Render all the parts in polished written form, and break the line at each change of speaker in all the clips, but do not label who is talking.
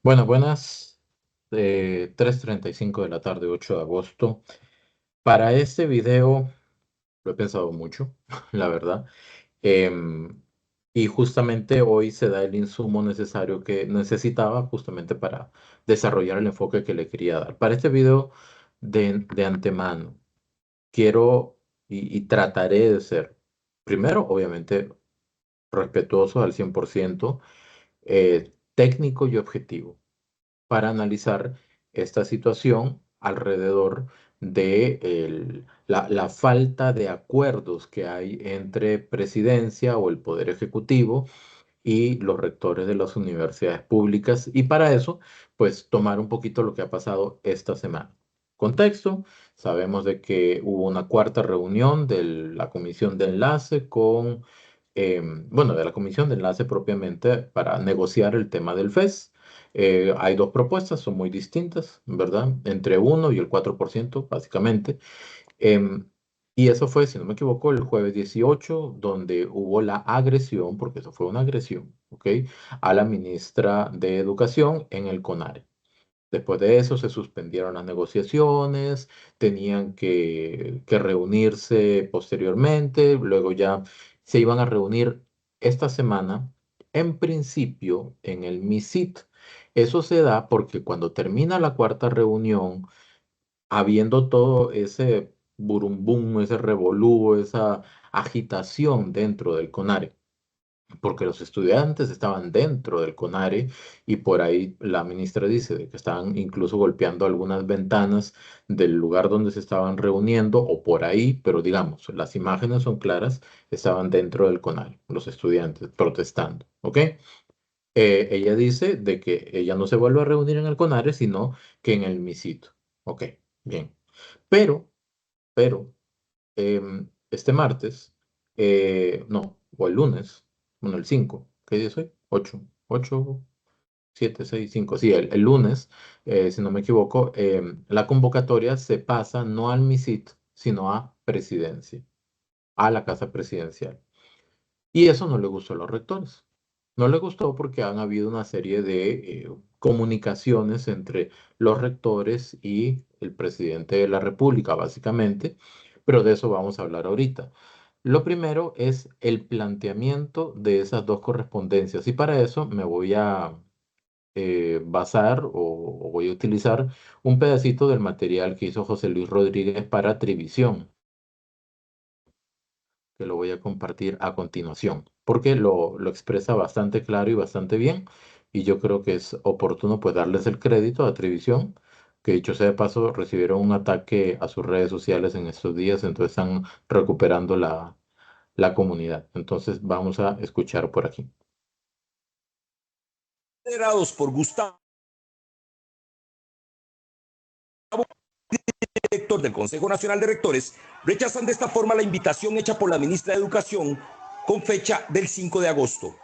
Bueno, buenas. 3:35 de la tarde, 8 de agosto. Para este video lo he pensado mucho, la verdad. Em, y justamente hoy se da el insumo necesario que necesitaba justamente para desarrollar el enfoque que le quería dar. Para este video de antemano, quiero y trataré de ser, primero, obviamente, respetuoso al 100%, técnico y objetivo para analizar esta situación alrededor de la falta de acuerdos que hay entre presidencia o el poder ejecutivo y los rectores de las universidades públicas. Y para eso, pues tomar un poquito lo que ha pasado esta semana. Contexto, sabemos de que hubo una cuarta reunión de la comisión de enlace bueno, de la comisión de enlace propiamente para negociar el tema del FES. Hay dos propuestas, son muy distintas, ¿verdad? Entre 1 y el 4%, básicamente. Em, y eso fue, si no me equivoco, el jueves 18, donde hubo la agresión, porque eso fue una agresión, ¿ok? A la ministra de Educación en el CONARE. Después de eso se suspendieron las negociaciones, tenían que reunirse posteriormente, luego ya se iban a reunir esta semana, en principio en el MISIT. Eso se da porque cuando termina la cuarta reunión, habiendo todo ese burumbum, ese revolú, esa agitación dentro del CONARE, porque los estudiantes estaban dentro del CONARE y por ahí la ministra dice de que estaban incluso golpeando algunas ventanas del lugar donde se estaban reuniendo o por ahí, pero digamos, las imágenes son claras, estaban dentro del CONARE, los estudiantes protestando, ¿ok? Ella dice de que ella no se vuelve a reunir en el CONARE, sino que en el MISIT. Ok, bien. Pero, pero, este martes, no, o el lunes, bueno, el 5, ¿qué día es hoy? 8, 7, 6, 5, sí, el lunes, si no me equivoco, la convocatoria se pasa no al MISIT, sino a presidencia, a la casa presidencial. Y eso no le gustó a los rectores. No le gustó porque han habido una serie de comunicaciones entre los rectores y el presidente de la República, básicamente, pero de eso vamos a hablar ahorita. Lo primero es el planteamiento de esas dos correspondencias y para eso me voy a basar o voy a utilizar un pedacito del material que hizo José Luis Rodríguez para Trivisión, que lo voy a compartir a continuación, porque lo expresa bastante claro y bastante bien, y yo creo que es oportuno pues darles el crédito a Trivisión, que dicho sea de paso, recibieron un ataque a sus redes sociales en estos días, entonces están recuperando la comunidad. Entonces vamos a escuchar por aquí.
Liderados por Gustavo, director del Consejo Nacional de Rectores, rechazan de esta forma la invitación hecha por la ministra de Educación con fecha del 5 de agosto.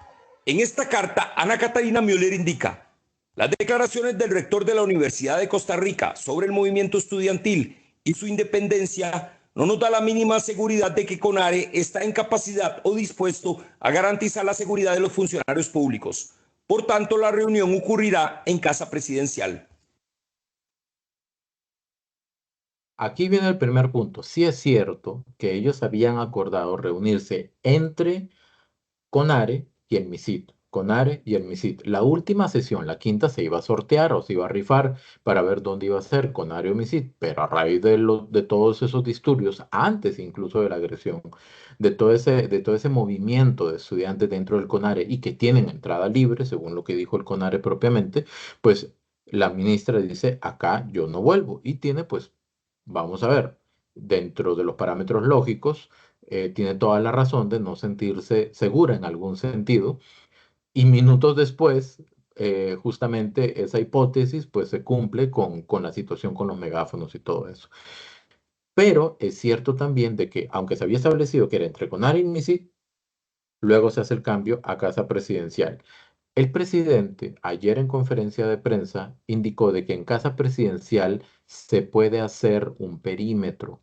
En esta carta, Ana Catarina Müller indica: las declaraciones del rector de la Universidad de Costa Rica sobre el movimiento estudiantil y su independencia no nos da la mínima seguridad de que CONARE está en capacidad o dispuesto a garantizar la seguridad de los funcionarios públicos. Por tanto, la reunión ocurrirá en casa presidencial.
Aquí viene el primer punto. Sí es cierto que ellos habían acordado reunirse entre CONARE y el MISIT. CONARE y el MISIT. La última sesión, la quinta, se iba a sortear o se iba a rifar para ver dónde iba a ser CONARE o MISIT, pero a raíz de todos esos disturbios, antes incluso de la agresión, de todo ese movimiento de estudiantes dentro del CONARE y que tienen entrada libre, según lo que dijo el CONARE propiamente, pues la ministra dice, acá yo no vuelvo y tiene pues, vamos a ver, dentro de los parámetros lógicos tiene toda la razón de no sentirse segura en algún sentido. Y minutos después, justamente esa hipótesis pues se cumple con la situación con los megáfonos y todo eso. Pero es cierto también de que, aunque se había establecido que era entre CONAR y MISIT, luego se hace el cambio a Casa Presidencial. El presidente, ayer en conferencia de prensa, indicó de que en Casa Presidencial se puede hacer un perímetro.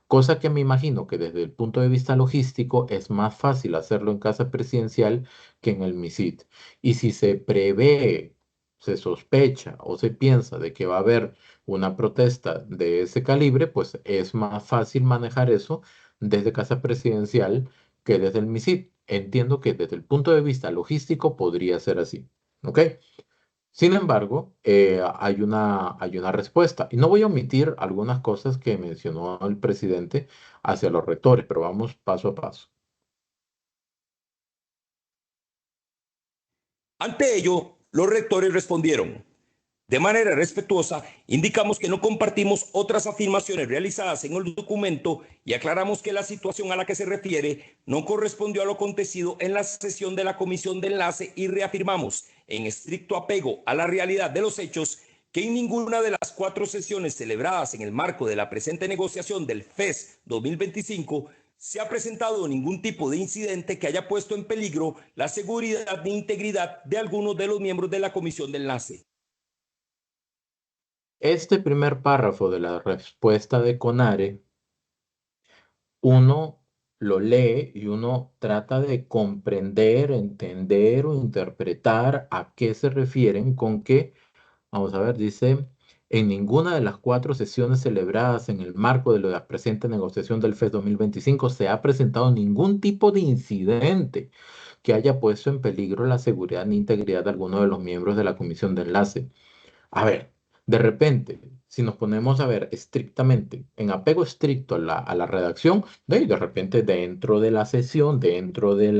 Cosa que me imagino que desde el punto de vista logístico es más fácil hacerlo en casa presidencial que en el MISIT. Y si se prevé se sospecha o se piensa de que va a haber una protesta de ese calibre, pues es más fácil manejar eso desde Casa Presidencial que desde el MISID. Entiendo que desde el punto de vista logístico podría ser así, ¿ok? Sin embargo, hay una respuesta. Y no voy a omitir algunas cosas que mencionó el presidente hacia los rectores, pero vamos paso a paso.
Ante ello, los rectores respondieron: de manera respetuosa, indicamos que no compartimos otras afirmaciones realizadas en el documento y aclaramos que la situación a la que se refiere no correspondió a lo acontecido en la sesión de la Comisión de Enlace y reafirmamos, en estricto apego a la realidad de los hechos, que en ninguna de las 4 sesiones celebradas en el marco de la presente negociación del FES 2025 se ha presentado ningún tipo de incidente que haya puesto en peligro la seguridad ni integridad de algunos de los miembros de la Comisión de Enlace.
Este primer párrafo de la respuesta de CONARE, uno lo lee y uno trata de comprender, entender o interpretar a qué se refieren con que, vamos a ver, dice, en ninguna de las 4 sesiones celebradas en el marco de la presente negociación del FES 2025 se ha presentado ningún tipo de incidente que haya puesto en peligro la seguridad ni integridad de alguno de los miembros de la comisión de enlace. A ver, de repente, si nos ponemos a ver estrictamente, en apego estricto a a la redacción, de repente dentro de la sesión, dentro de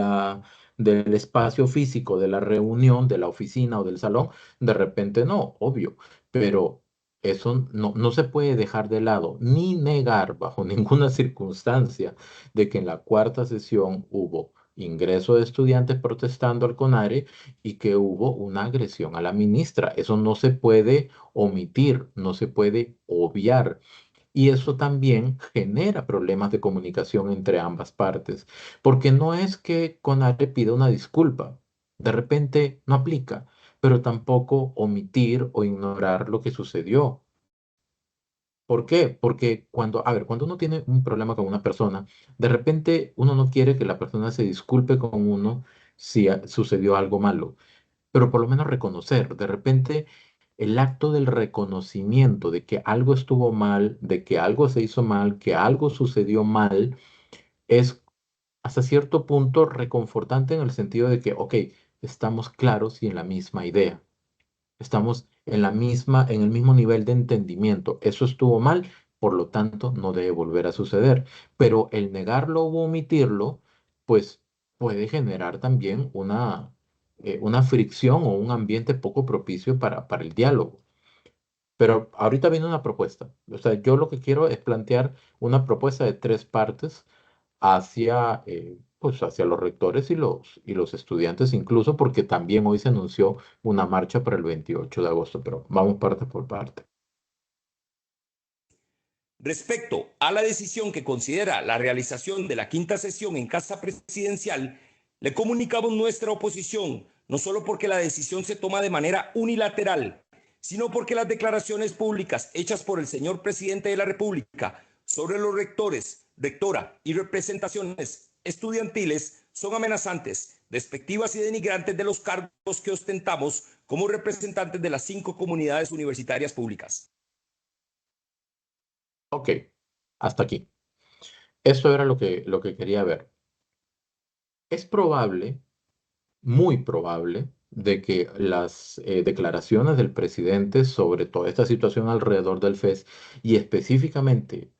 del espacio físico de la reunión, de la oficina o del salón, de repente no, obvio, pero eso no se puede dejar de lado ni negar bajo ninguna circunstancia de que en la cuarta sesión hubo ingreso de estudiantes protestando al CONARE y que hubo una agresión a la ministra. Eso no se puede omitir, no se puede obviar. Y eso también genera problemas de comunicación entre ambas partes, porque no es que CONARE pida una disculpa, de repente no aplica, pero tampoco omitir o ignorar lo que sucedió. ¿Por qué? Porque cuando, a ver, cuando uno tiene un problema con una persona, de repente uno no quiere que la persona se disculpe con uno si sucedió algo malo, pero por lo menos reconocer, de repente el acto del reconocimiento de que algo estuvo mal, de que algo se hizo mal, que algo sucedió mal, es hasta cierto punto reconfortante en el sentido de que, ok, estamos claros y en la misma idea. Estamos en en el mismo nivel de entendimiento. Eso estuvo mal, por lo tanto, no debe volver a suceder. Pero el negarlo o omitirlo, pues puede generar también una fricción o un ambiente poco propicio para el diálogo. Pero ahorita viene una propuesta. O sea, yo lo que quiero es plantear una propuesta de 3 partes hacia, pues hacia los rectores y y los estudiantes, incluso porque también hoy se anunció una marcha para el 28 de agosto, pero vamos parte por parte.
Respecto a la decisión que considera la realización de la quinta sesión en Casa Presidencial, le comunicamos nuestra oposición, no solo porque la decisión se toma de manera unilateral, sino porque las declaraciones públicas hechas por el señor presidente de la República sobre los rectores, rectora y representaciones estudiantiles son amenazantes, despectivas y denigrantes de los cargos que ostentamos como representantes de las 5 comunidades universitarias públicas.
Ok, hasta aquí. Esto era lo que quería ver. Es probable, muy probable, de que las declaraciones del presidente sobre toda esta situación alrededor del FES y específicamente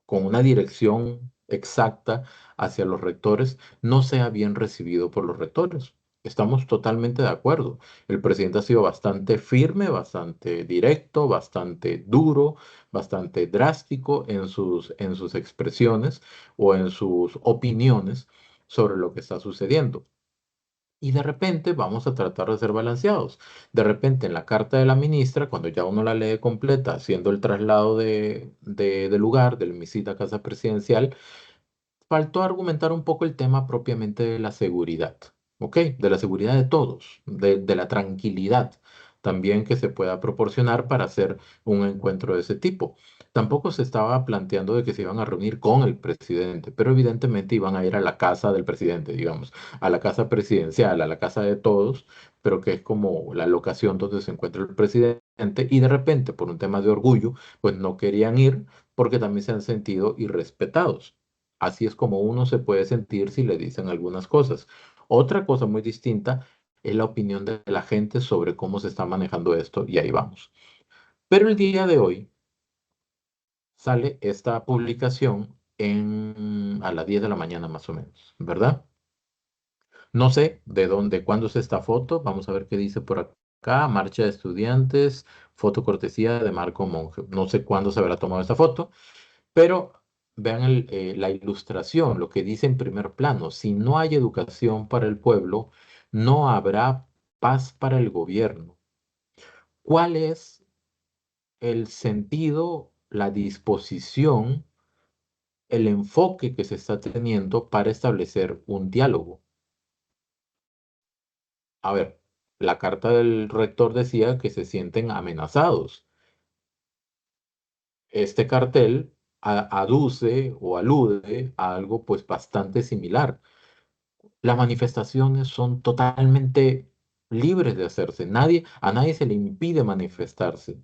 con una dirección exacta hacia los rectores no sea bien recibido por los rectores. Estamos totalmente de acuerdo. El presidente ha sido bastante firme, bastante directo, bastante duro, bastante drástico en sus expresiones o en sus opiniones sobre lo que está sucediendo. Y de repente vamos a tratar de ser balanceados. De repente en la carta de la ministra, cuando ya uno la lee completa, haciendo el traslado de lugar del MISIT a Casa Presidencial, faltó argumentar un poco el tema propiamente de la seguridad, ¿ok? De la seguridad de todos, de la tranquilidad también que se pueda proporcionar para hacer un encuentro de ese tipo. Tampoco se estaba planteando de que se iban a reunir con el presidente, pero evidentemente iban a ir a la casa del presidente, digamos, a la casa presidencial, a la casa de todos, pero que es como la locación donde se encuentra el presidente, y de repente, por un tema de orgullo, pues no querían ir porque también se han sentido irrespetados. Así es como uno se puede sentir si le dicen algunas cosas. Otra cosa muy distinta es la opinión de la gente sobre cómo se está manejando esto, y ahí vamos. Pero el día de hoy sale esta publicación a las 10 de la mañana más o menos, ¿verdad? No sé de dónde, cuándo es esta foto. Vamos a ver qué dice por acá. Marcha de estudiantes, foto cortesía de Marco Monge. No sé cuándo se habrá tomado esta foto, pero vean la ilustración, lo que dice en primer plano. Si no hay educación para el pueblo, no habrá paz para el gobierno. ¿Cuál es el sentido, la disposición, el enfoque que se está teniendo para establecer un diálogo? A ver, la carta del rector decía que se sienten amenazados. Este cartel aduce o alude a algo pues bastante similar. Las manifestaciones son totalmente libres de hacerse. A nadie se le impide manifestarse,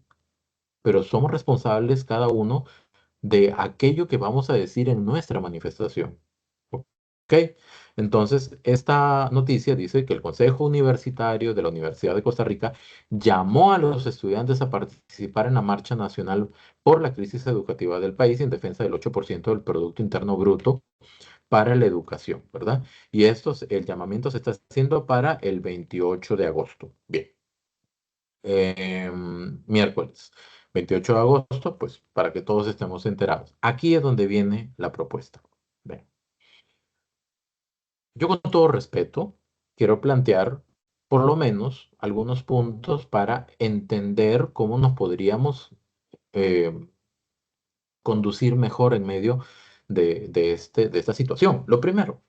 pero somos responsables cada uno de aquello que vamos a decir en nuestra manifestación. ¿Ok? Entonces, esta noticia dice que el Consejo Universitario de la Universidad de Costa Rica llamó a los estudiantes a participar en la marcha nacional por la crisis educativa del país en defensa del 8% del Producto Interno Bruto para la educación, ¿verdad? Y el llamamiento se está haciendo para el 28 de agosto. Bien, miércoles 28 de agosto, pues para que todos estemos enterados. Aquí es donde viene la propuesta. Bien. Yo con todo respeto quiero plantear por lo menos algunos puntos para entender cómo nos podríamos eh, conducir mejor en medio de esta situación. Lo primero,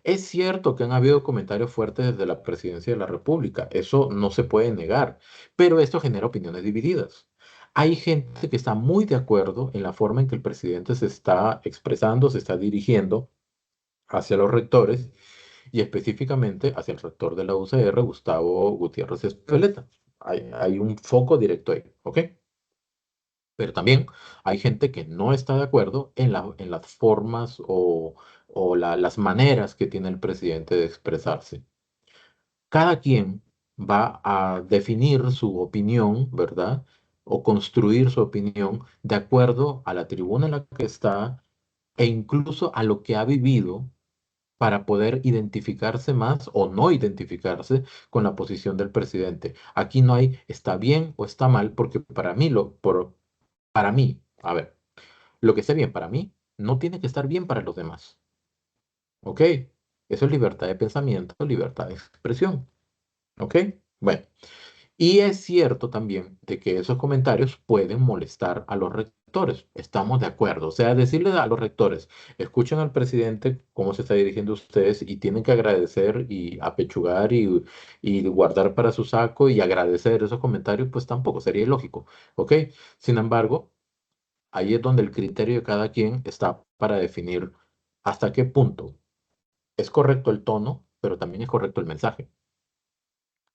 es cierto que han habido comentarios fuertes desde la Presidencia de la República, eso no se puede negar, pero esto genera opiniones divididas. Hay gente que está muy de acuerdo en la forma en que el presidente se está expresando, se está dirigiendo hacia los rectores y específicamente hacia el rector de la UCR, Gustavo Gutiérrez Espeleta. Hay un foco directo ahí, ¿ok? Pero también hay gente que no está de acuerdo en las formas o las maneras que tiene el presidente de expresarse. Cada quien va a definir su opinión, ¿verdad? O construir su opinión de acuerdo a la tribuna en la que está e incluso a lo que ha vivido para poder identificarse más o no identificarse con la posición del presidente. Aquí no hay está bien o está mal, porque para mí, a ver, lo que esté bien para mí no tiene que estar bien para los demás. ¿Ok? Eso es libertad de pensamiento, libertad de expresión. ¿Ok? Bueno, y es cierto también de que esos comentarios pueden molestar a los rectores. Estamos de acuerdo. O sea, decirle a los rectores, escuchen al presidente cómo se está dirigiendo a ustedes y tienen que agradecer y apechugar y guardar para su saco y agradecer esos comentarios, pues tampoco sería ilógico. ¿Ok? Sin embargo, ahí es donde el criterio de cada quien está para definir hasta qué punto es correcto el tono, pero también es correcto el mensaje.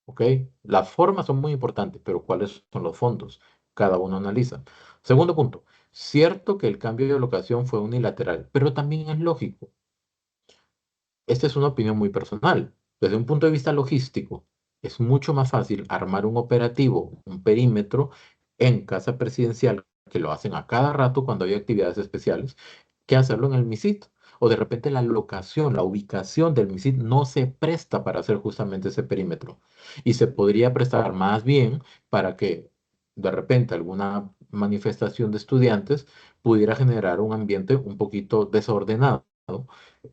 ¿Ok? Las formas son muy importantes, pero ¿cuáles son los fondos? Cada uno analiza. Segundo punto, cierto que el cambio de locación fue unilateral, pero también es lógico. Esta es una opinión muy personal. Desde un punto de vista logístico, es mucho más fácil armar un operativo, un perímetro en casa presidencial, que lo hacen a cada rato cuando hay actividades especiales, que hacerlo en el MISIT. O de repente la locación, la ubicación del MISIT no se presta para hacer justamente ese perímetro. Y se podría prestar más bien para que de repente alguna manifestación de estudiantes pudiera generar un ambiente un poquito desordenado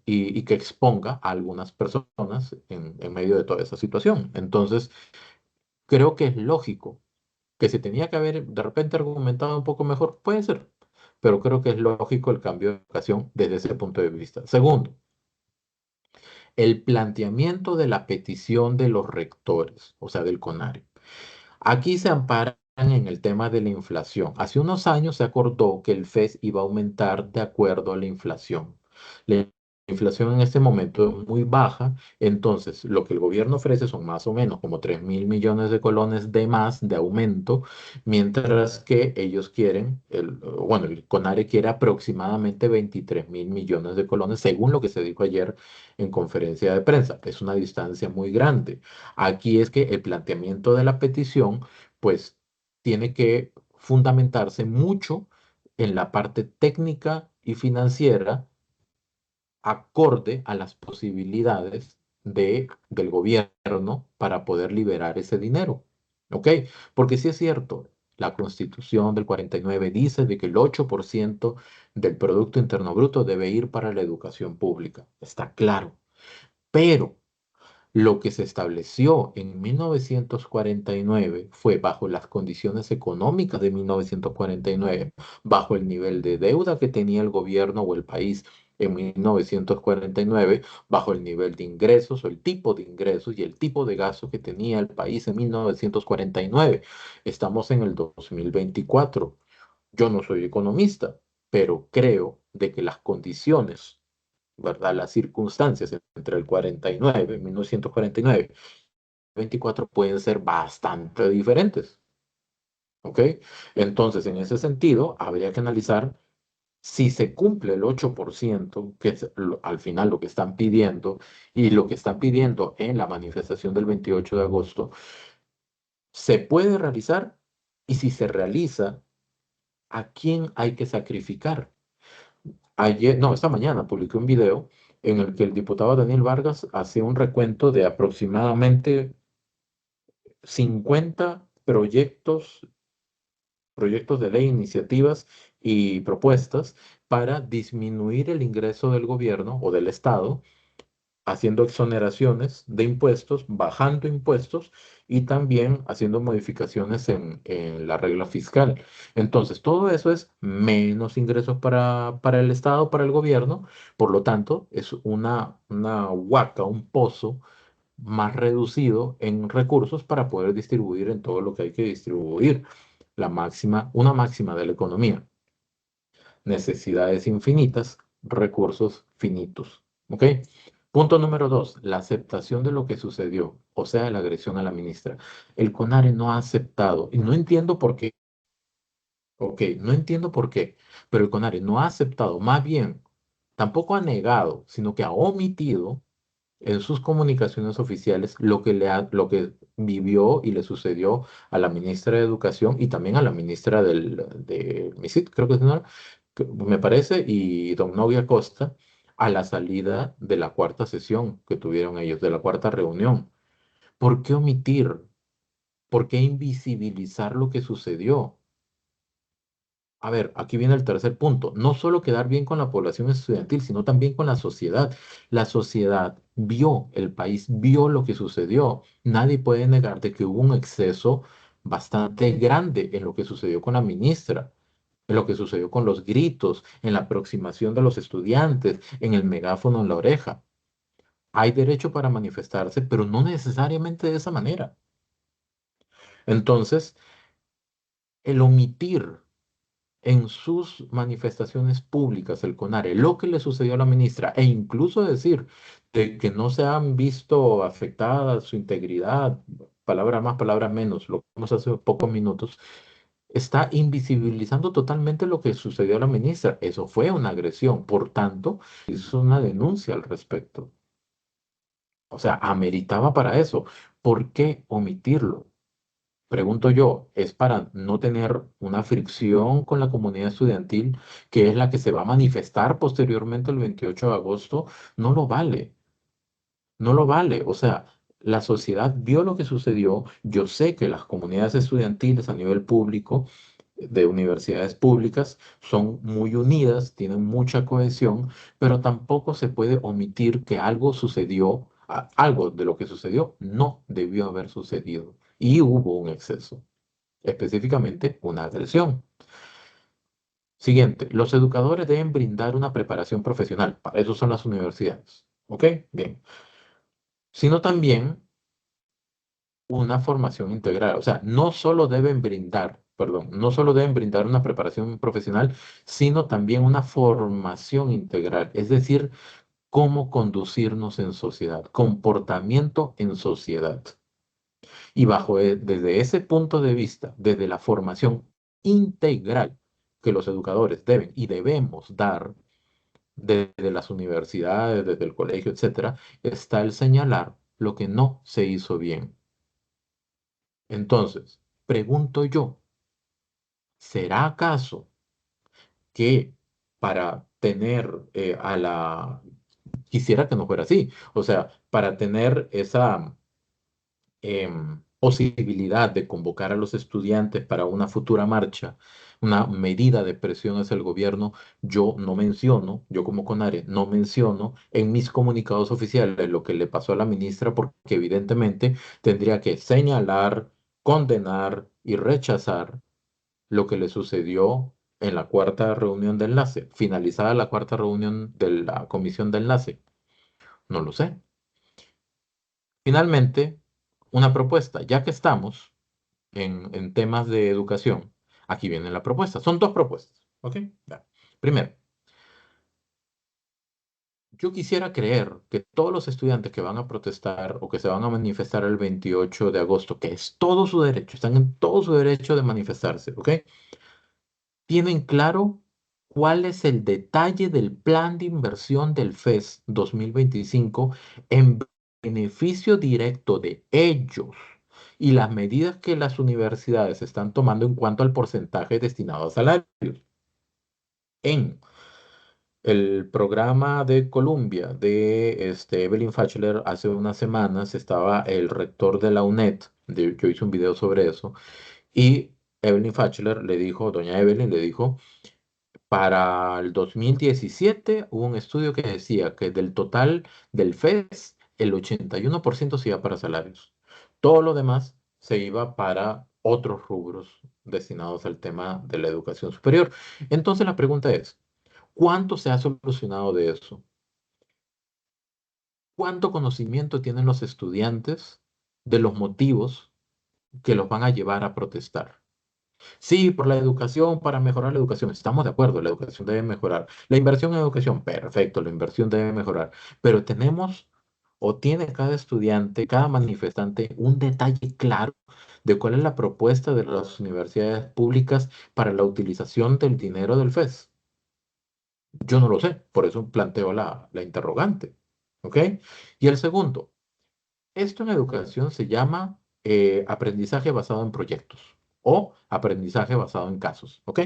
y que exponga a algunas personas en medio de toda esa situación. Entonces, creo que es lógico que se tenía que haber de repente argumentado un poco mejor, puede ser, pero creo que es lógico el cambio de educación desde ese punto de vista. Segundo, el planteamiento de la petición de los rectores, o sea, del CONARE. Aquí se ampara en el tema de la inflación. Hace unos años se acordó que el FES iba a aumentar de acuerdo a la inflación. La inflación en este momento es muy baja, entonces lo que el gobierno ofrece son más o menos como 3.000 millones de colones de más de aumento, mientras que ellos quieren, bueno, el CONARE quiere aproximadamente 23.000 millones de colones, según lo que se dijo ayer en conferencia de prensa. Es una distancia muy grande. Aquí es que el planteamiento de la petición, pues tiene que fundamentarse mucho en la parte técnica y financiera acorde a las posibilidades del gobierno para poder liberar ese dinero. ¿Ok? Porque sí es cierto, la Constitución del 49 dice de que el 8% del Producto Interno Bruto debe ir para la educación pública. Está claro. Pero lo que se estableció en 1949 fue bajo las condiciones económicas de 1949, bajo el nivel de deuda que tenía el gobierno o el país en 1949, bajo el nivel de ingresos o el tipo de ingresos y el tipo de gasto que tenía el país en 1949. Estamos en el 2024. Yo no soy economista, pero creo de que las condiciones, ¿verdad? Las circunstancias entre el 49, 1949, 24 pueden ser bastante diferentes, ¿ok? Entonces, en ese sentido, habría que analizar si se cumple el 8%, que es al final lo que están pidiendo, y lo que están pidiendo en la manifestación del 28 de agosto, se puede realizar, y si se realiza, ¿a quién hay que sacrificar? Ayer, no, esta mañana publiqué un video en el que el diputado Daniel Vargas hace un recuento de aproximadamente 50 proyectos de ley, iniciativas y propuestas para disminuir el ingreso del gobierno o del Estado, haciendo exoneraciones de impuestos, bajando impuestos y también haciendo modificaciones en la regla fiscal. Entonces, todo eso es menos ingresos para el Estado, para el gobierno. Por lo tanto, es una huaca, un pozo más reducido en recursos para poder distribuir en todo lo que hay que distribuir. Una máxima de la economía: necesidades infinitas, recursos finitos. ¿Ok? Punto número dos, la aceptación de lo que sucedió, o sea, la agresión a la ministra. El CONARE no ha aceptado, y no entiendo por qué, ok, no entiendo por qué, pero el CONARE no ha aceptado, más bien, tampoco ha negado, sino que ha omitido en sus comunicaciones oficiales lo que vivió y le sucedió a la ministra de Educación y también a la ministra de MISIT, creo que es, ¿no? Me parece, y don Novia Costa, a la salida de la cuarta sesión que tuvieron ellos, de la cuarta reunión. ¿Por qué omitir? ¿Por qué invisibilizar lo que sucedió? A ver, aquí viene el tercer punto. No solo quedar bien con la población estudiantil, sino también con la sociedad. La sociedad vio, el país vio lo que sucedió. Nadie puede negar de que hubo un exceso bastante grande en lo que sucedió con la ministra, en lo que sucedió con los gritos, en la aproximación de los estudiantes, en el megáfono en la oreja. Hay derecho para manifestarse, pero no necesariamente de esa manera. Entonces, el omitir en sus manifestaciones públicas el CONARE lo que le sucedió a la ministra e incluso decir de que no se han visto afectada su integridad, palabra más, palabra menos, lo que vimos hace pocos minutos, está invisibilizando totalmente lo que sucedió a la ministra. Eso fue una agresión, por tanto, hizo una denuncia al respecto. O sea, ameritaba para eso. ¿Por qué omitirlo? Pregunto yo, ¿es para no tener una fricción con la comunidad estudiantil, que es la que se va a manifestar posteriormente el 28 de agosto? No lo vale, no lo vale. O sea, la sociedad vio lo que sucedió. Yo sé que las comunidades estudiantiles a nivel público, de universidades públicas, son muy unidas, tienen mucha cohesión, pero tampoco se puede omitir que algo sucedió, algo de lo que sucedió no debió haber sucedido y hubo un exceso, específicamente una agresión. Siguiente, los educadores deben brindar una preparación profesional. Para eso son las universidades. ¿Ok? Bien. Sino también una formación integral. O sea, no solo deben brindar, perdón, no solo deben brindar una preparación profesional, sino también una formación integral. Es decir, cómo conducirnos en sociedad, comportamiento en sociedad. Y desde ese punto de vista, desde la formación integral que los educadores deben y debemos dar desde las universidades, desde el colegio, etcétera, está el señalar lo que no se hizo bien. Entonces, pregunto yo, ¿será acaso que para tener quisiera que no fuera así, o sea, para tener esa posibilidad de convocar a los estudiantes para una futura marcha, una medida de presión hacia el gobierno, yo no menciono, yo como CONARE, no menciono en mis comunicados oficiales lo que le pasó a la ministra, porque evidentemente tendría que señalar, condenar y rechazar lo que le sucedió en la cuarta reunión de enlace, finalizada la cuarta reunión de la comisión de enlace. No lo sé. Finalmente, una propuesta, ya que estamos en temas de educación, aquí viene la propuesta. Son dos propuestas, ¿ok? Ya. Primero, yo quisiera creer que todos los estudiantes que van a protestar o que se van a manifestar el 28 de agosto, que es todo su derecho, están en todo su derecho de manifestarse, ¿ok? Tienen claro cuál es el detalle del plan de inversión del FES 2025 en beneficio directo de ellos y las medidas que las universidades están tomando en cuanto al porcentaje destinado a salarios. En el programa de Columbia de Evelyn Fachler, hace unas semanas estaba el rector de la UNED, yo hice un video sobre eso, y Evelyn Fachler le dijo, doña Evelyn le dijo, para el 2017 hubo un estudio que decía que del total del FES, el 81% se iba para salarios. Todo lo demás se iba para otros rubros destinados al tema de la educación superior. Entonces la pregunta es, ¿cuánto se ha solucionado de eso? ¿Cuánto conocimiento tienen los estudiantes de los motivos que los van a llevar a protestar? Sí, por la educación, para mejorar la educación. Estamos de acuerdo, la educación debe mejorar. La inversión en educación, perfecto, la inversión debe mejorar. Pero tenemos o tiene cada estudiante, cada manifestante, un detalle claro de cuál es la propuesta de las universidades públicas para la utilización del dinero del FES. Yo no lo sé, por eso planteo la interrogante. ¿Ok? Y el segundo, esto en educación se llama aprendizaje basado en proyectos o aprendizaje basado en casos, ¿ok?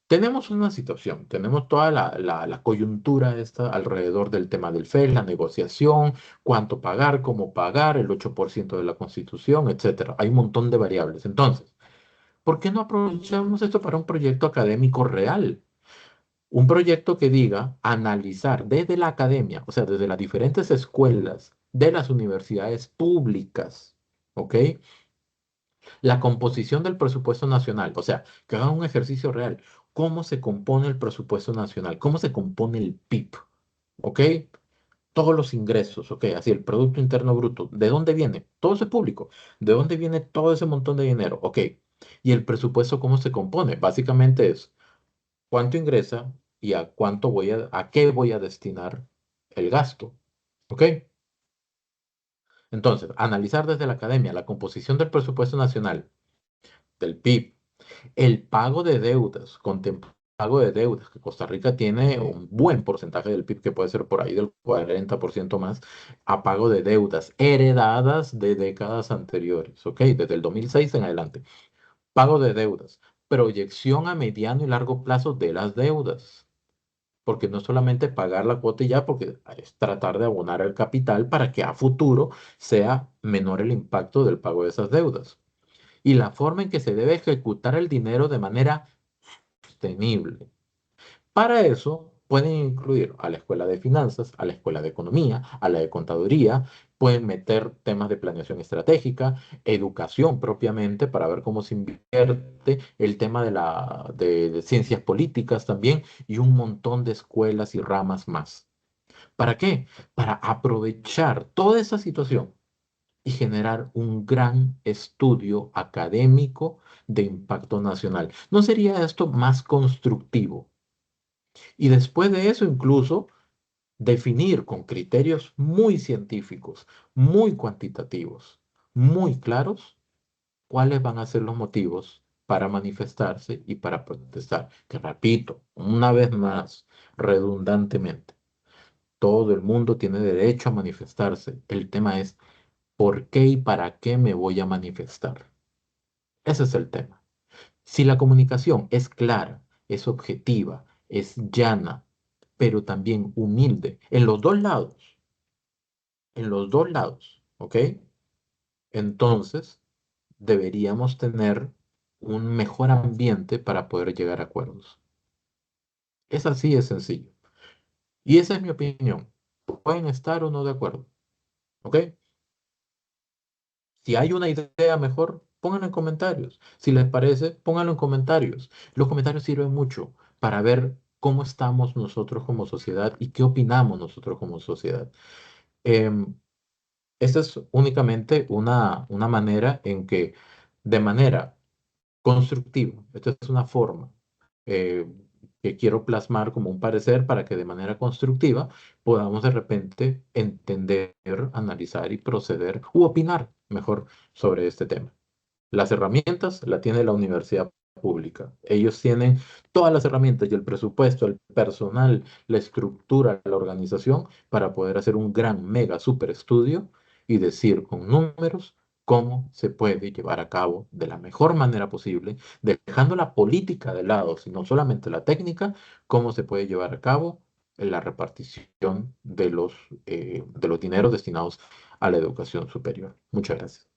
Tenemos una situación, tenemos toda la coyuntura esta alrededor del tema del FES, la negociación, cuánto pagar, cómo pagar, el 8% de la Constitución, etcétera. Hay un montón de variables. Entonces, ¿por qué no aprovechamos esto para un proyecto académico real? Un proyecto que diga analizar desde la academia, o sea, desde las diferentes escuelas de las universidades públicas, ¿ok? La composición del presupuesto nacional, o sea, que hagan un ejercicio real. ¿Cómo se compone el presupuesto nacional? ¿Cómo se compone el PIB? ¿Ok? Todos los ingresos, ¿ok? Así, el Producto Interno Bruto. ¿De dónde viene? Todo eso es público. ¿De dónde viene todo ese montón de dinero? ¿Ok? ¿Y el presupuesto cómo se compone? Básicamente es cuánto ingresa y a qué voy a destinar el gasto. ¿Ok? Entonces, analizar desde la academia la composición del presupuesto nacional, del PIB, el pago de deudas, pago de deudas, que Costa Rica tiene un buen porcentaje del PIB, que puede ser por ahí del 40% más, a pago de deudas heredadas de décadas anteriores, ¿ok? Desde el 2006 en adelante. Pago de deudas, proyección a mediano y largo plazo de las deudas. Porque no es solamente pagar la cuota y ya, porque es tratar de abonar el capital para que a futuro sea menor el impacto del pago de esas deudas. Y la forma en que se debe ejecutar el dinero de manera sostenible. Para eso pueden incluir a la escuela de finanzas, a la escuela de economía, a la de contaduría, pueden meter temas de planeación estratégica, educación propiamente para ver cómo se invierte, el tema de ciencias políticas también y un montón de escuelas y ramas más. ¿Para qué? Para aprovechar toda esa situación y generar un gran estudio académico de impacto nacional. ¿No sería esto más constructivo? Y después de eso, incluso definir con criterios muy científicos, muy cuantitativos, muy claros, cuáles van a ser los motivos para manifestarse y para protestar. Que repito, una vez más, redundantemente, todo el mundo tiene derecho a manifestarse. El tema es por qué y para qué me voy a manifestar. Ese es el tema. Si la comunicación es clara, es objetiva, es llana, pero también humilde, en los dos lados, ¿ok? Entonces, deberíamos tener un mejor ambiente para poder llegar a acuerdos. Es así de sencillo. Y esa es mi opinión. Pueden estar o no de acuerdo, ¿ok? Si hay una idea mejor, pónganlo en comentarios. Si les parece, pónganlo en comentarios. Los comentarios sirven mucho para ver cómo estamos nosotros como sociedad y qué opinamos nosotros como sociedad. Em, Esta es únicamente una manera en que, de manera constructiva, esta es una forma eh, que quiero plasmar como un parecer para que de manera constructiva podamos de repente entender, analizar y proceder u opinar mejor sobre este tema. Las herramientas la tiene la universidad pública. Ellos tienen todas las herramientas y el presupuesto, el personal, la estructura, la organización para poder hacer un gran, mega, super estudio y decir con números cómo se puede llevar a cabo de la mejor manera posible, dejando la política de lado, sino solamente la técnica, cómo se puede llevar a cabo la repartición de los dineros destinados a la educación superior. Muchas gracias.